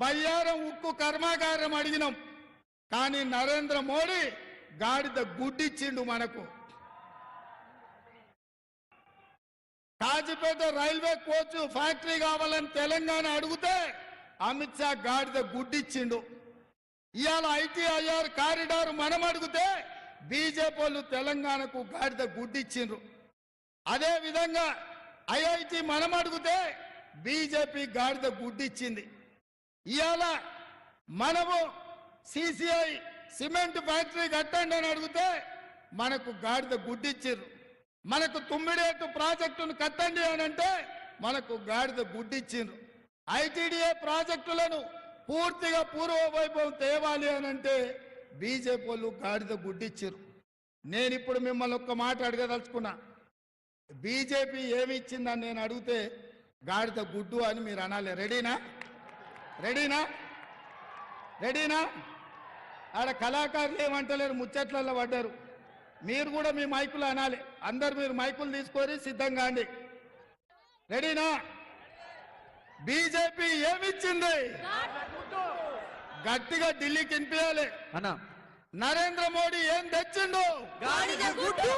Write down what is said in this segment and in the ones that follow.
బయ్యారం ఉక్కు కర్మాగారం అడిగినాం, కానీ నరేంద్ర మోడీ గాడిద గుడ్డిచ్చిండు మనకు. కాజీపేట రైల్వే కోచ్ ఫ్యాక్టరీ కావాలని తెలంగాణ అడిగితే అమిత్ షా గాడిద గుడ్డిచ్చిండు. ఇవాళ ఐటీఐఆర్ కారిడార్ మనం అడిగితే బీజేపీ వాళ్ళు తెలంగాణకు గాడిద గుడ్డిచ్చిండ్రు. అదే విధంగా ఐఐటి మనం అడిగితే బీజేపీ గాడిద గుడ్డిచ్చింది. ఇవాళ మనము సిసిఐ సిమెంట్ ఫ్యాక్టరీ కట్టండి అని అడిగితే మనకు గాడిద గుడ్డిచ్చిర్రు. మనకు తుమ్మిడేటు ప్రాజెక్టును కట్టండి అని అంటే మనకు గాడిద గుడ్డిచ్చిండ్రు. ఐటీడీఏ ప్రాజెక్టులను పూర్తిగా పూర్వవైభవం తేవాలి అని అంటే బీజేపీ వాళ్ళు గాడిద గుడ్డిచ్చిర్రు. నేను ఇప్పుడు మిమ్మల్ని ఒక్క మాట అడగదలుచుకున్నా. బీజేపీ ఏమి ఇచ్చిందని నేను అడిగితే గాడిద గుడ్డు అని మీరు అనాలి. రెడీనా? రెడీనా? రెడీనా? ఆడ కళాకారులు ఏమంటలేరు, ముచ్చట్లలో పడ్డారు. మీరు కూడా మీ మైకులు అనాలి. అందరు మీరు మైకులు తీసుకొని సిద్ధంగా అండి. రెడీనా? బీజేపీ ఏమిచ్చింది? గట్టిగా ఢిల్లీకి వినిపించాలి. నరేంద్ర మోడీ ఏం తెచ్చిండు? గాడిద గుడ్డు.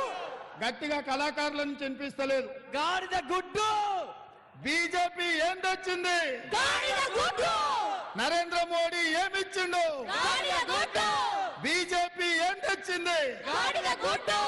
గట్టిగా కళాకారుల నుంచి వినిపిస్తలేదు. గాడిద గుడ్డు. బీజేపీ ఏం తెచ్చింది? గాడిద గుడ్డు. నరేంద్ర మోడీ ఏమిచ్చిండు? గాడిద గుడ్డు. బీజేపీ ఏం తెచ్చింది? గాడిద గుడ్డు.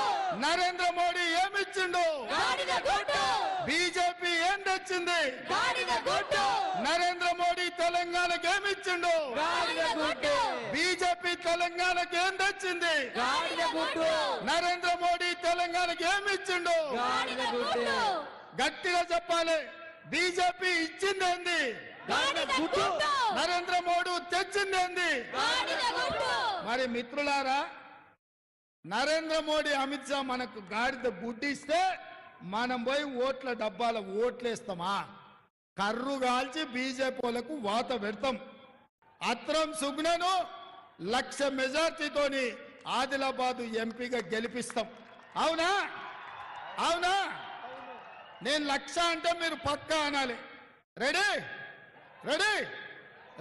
నరేంద్ర మోడీ ఏమిచ్చిండు? గాడిద గుడ్డు. బీజేపీ ఏం తెచ్చింది? గాడిద గుడ్డు. నరేంద్ర మోడీ తెలంగాణకు ఏమిచ్చిండు? గాడిద గుడ్డు. బీజేపీ తెలంగాణకు ఏం తెచ్చింది? గాడిద గుడ్డు. నరేంద్ర మోడీ తెలంగాణకు ఏమిచ్చిండు? గాడిద గుడ్డు. గట్టిగా చెప్పాలి. బీజేపీ ఇచ్చిందేంది? గాడిద గుడ్డు. నరేంద్ర మోడీ తెచ్చిందేంది? గాడిద గుడ్డు. మరి మిత్రులారా, నరేంద్ర మోడీ అమిత్ షా మనకు గాడిద గుడ్డిస్తే మనం పోయి ఓట్ల డబ్బాల ఓట్లేస్తామా? కర్రు కాల్చి బీజేపీ వాళ్ళకు వాత పెడతాం. అత్రం సుగ్నను 1,00,000 మెజార్టీతోని ఆదిలాబాద్ ఎంపీగా గెలిపిస్తాం. అవునా? అవునా? నేను 1,00,000 అంటే మీరు పక్కా అనాలి. రెడీ? రెడీ?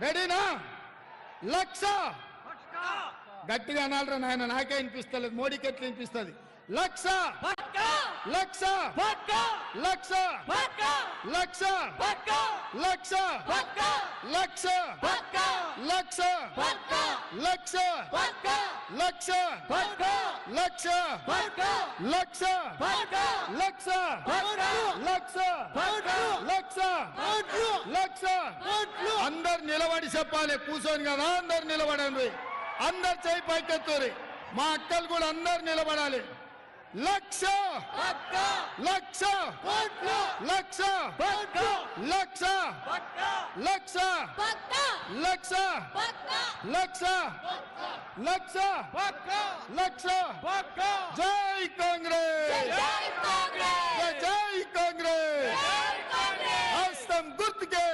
రెడీనా? 1,00,000 గట్టిగా అనాలరా నాయన, నాకే వినిపిస్తలేదు. మోడీకి ఎట్లా వినిపిస్తుంది? 1,00,000 1,00,000 1,00,000 1,00,000 1,00,000 1,00,000 1,00,000 1,00,000 1,00,000 అందరు నిలబడి చెప్పాలి. కూర్చొని కదా, అందరు నిలబడండి. అందరు చేయి పైకెత్తురి. మా అక్కలు కూడా అందరు నిలబడాలి. 1,00,000 1,00,000 1,00,000 1,00,000 1,00,000 1,00,000 1,00,000 1,00,000 జై కాంగ్రెస్, జై కాంగ్రెస్. హస్తం గుర్తుకే.